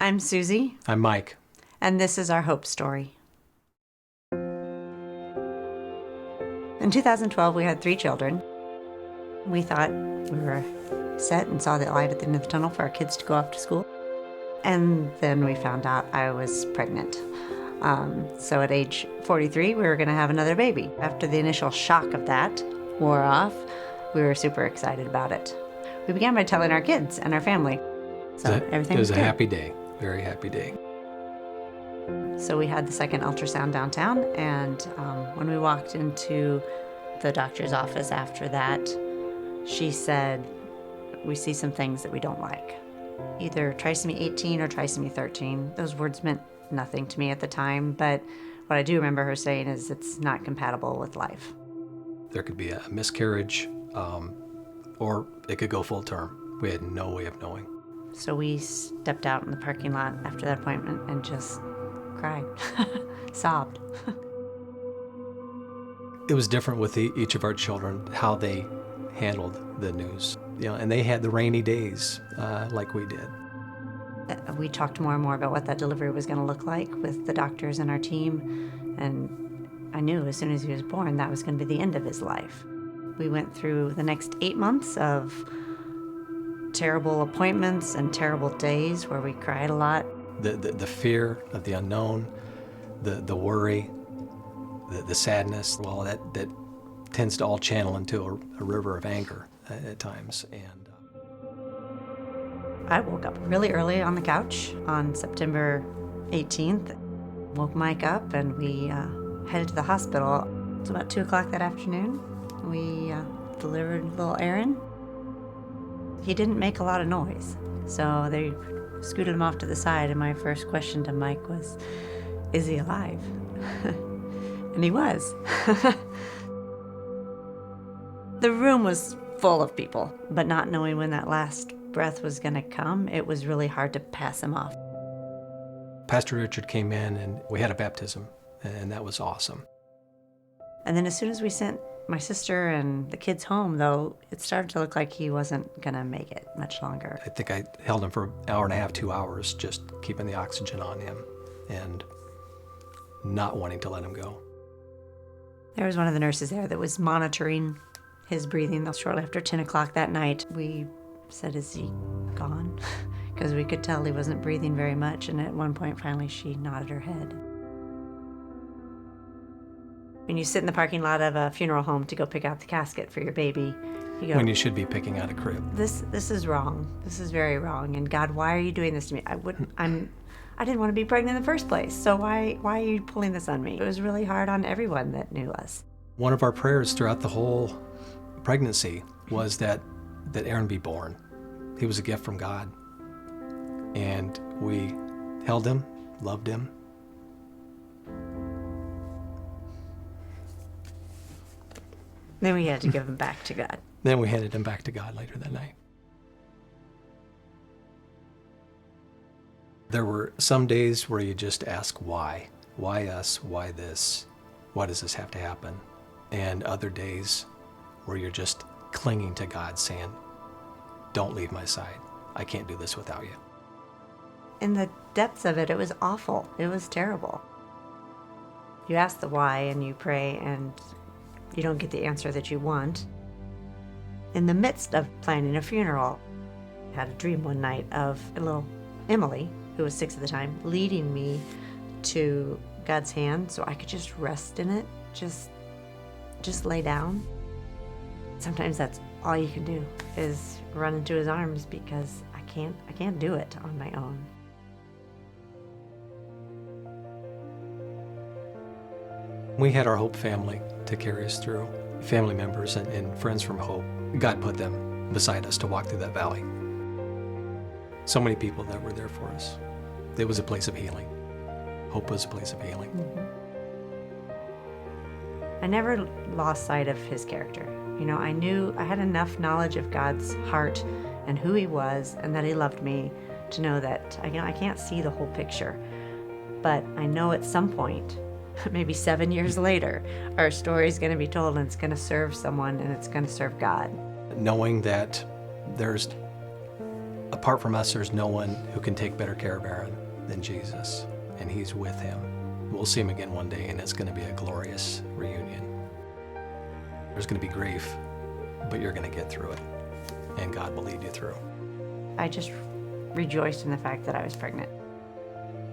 I'm Suzy, I'm Mike. and this is our hope story. In 2012, we had 3 children. We thought we were set and saw the light at the end of the tunnel for our kids to go off to school. And then we found out I was pregnant. So at age 43, we were going to have another baby. After the initial shock of that wore off, we were super excited about it. We began by telling our kids and our family. So everything was It was a good. happy day, very happy day. So we had the second ultrasound downtown, and when we walked into the doctor's office after that, she said, "We see some things that we don't like. Either trisomy 18 or trisomy 13. Those words meant nothing to me at the time, but what I do remember her saying is it's not compatible with life. There could be a miscarriage, or it could go full term. We had no way of knowing. So we stepped out in the parking lot after that appointment and just cried, sobbed. It was different with each of our children, how they handled the news. And they had the rainy days like we did. We talked more and more about what that delivery was going to look like with the doctors and our team, and I knew as soon as he was born that was going to be the end of his life. We went through the next 8 months of terrible appointments and terrible days where we cried a lot. The fear of the unknown, the worry, the sadness, well, that tends to all channel into a river of anger at times. And I woke up really early on the couch on September 18th, woke Mike up, and we headed to the hospital. It was about 2 o'clock that afternoon. We delivered little Aaron. He didn't make a lot of noise, so they scooted him off to the side, and my first question to Mike was, "Is he alive?" And he was. The room was full of people, but not knowing when that last breath was going to come, it was really hard to pass him off. Pastor Richard came in and we had a baptism, and that was awesome. And then as soon as we sent my sister and the kids home, though, it started to look like he wasn't going to make it much longer. I think I held him for an hour and a half, 2 hours, just keeping the oxygen on him and not wanting to let him go. There was one of the nurses there that was monitoring his breathing. Shortly after 10 o'clock that night, we said, "Is he gone?" Because we could tell he wasn't breathing very much, and at one point, finally, she nodded her head. When you sit in the parking lot of a funeral home to go pick out the casket for your baby, you go, When you should be picking out a crib. This is wrong. This is very wrong. And God, why are you doing this to me? I didn't want to be pregnant in the first place. So why are you pulling this on me? It was really hard on everyone that knew us. One of our prayers throughout the whole pregnancy was that Aaron be born. He was a gift from God. And we held him, loved him. Then we had to give him back to God. Then we handed him back to God later that night. There were some days where you just ask why. Why us? Why this? Why does this have to happen? And other days where you're just clinging to God, saying, "Don't leave my side. I can't do this without you." In the depths of it, it was awful. It was terrible. You ask the why and you pray and you don't get the answer that you want. In the midst of planning a funeral, I had a dream one night of a little Emily, who was 6 at the time, leading me to God's hand so I could just rest in it, just lay down. Sometimes that's all you can do is run into his arms, because I can't do it on my own. We had our Hope family to carry us through, family members and friends from Hope. God put them beside us to walk through that valley. So many people that were there for us. It was a place of healing. Hope was a place of healing. Mm-hmm. I never lost sight of his character. I knew I had enough knowledge of God's heart and who he was and that he loved me to know that I can't see the whole picture. But I know at some point, maybe 7 years later, our story is going to be told, and it's going to serve someone, and it's going to serve God. Knowing that there's Apart from us, there's no one who can take better care of Aaron than Jesus, and he's with him. We'll see him again one day, and it's going to be a glorious reunion. There's going to be grief, but you're going to get through it, and God will lead you through. I just rejoiced in the fact that I was pregnant.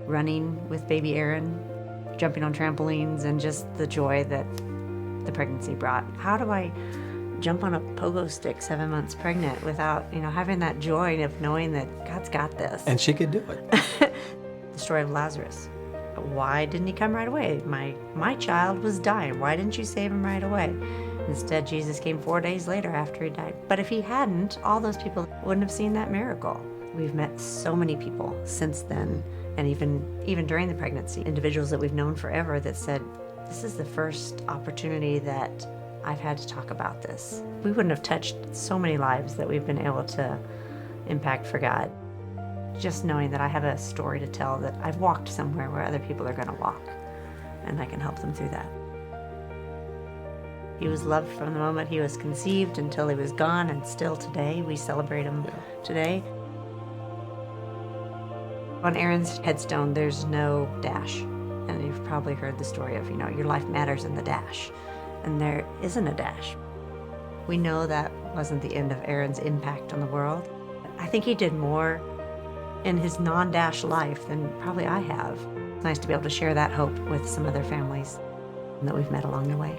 Running with baby Aaron, jumping on trampolines, and just the joy that the pregnancy brought. How do I jump on a pogo stick 7 months pregnant without, having that joy of knowing that God's got this? And she could do it. The story of Lazarus. Why didn't he come right away? My child was dying. Why didn't you save him right away? Instead, Jesus came 4 days later after he died. But if he hadn't, all those people wouldn't have seen that miracle. We've met so many people since then, and even during the pregnancy, individuals that we've known forever that said, this is the first opportunity that I've had to talk about this. We wouldn't have touched so many lives that we've been able to impact for God. Just knowing that I have a story to tell, that I've walked somewhere where other people are going to walk, and I can help them through that. He was loved from the moment he was conceived until he was gone, and still today we celebrate him today. On Aaron's headstone, there's no dash, and you've probably heard the story of, your life matters in the dash, and there isn't a dash. We know that wasn't the end of Aaron's impact on the world. I think he did more in his non-dash life than probably I have. It's nice to be able to share that hope with some other families that we've met along the way.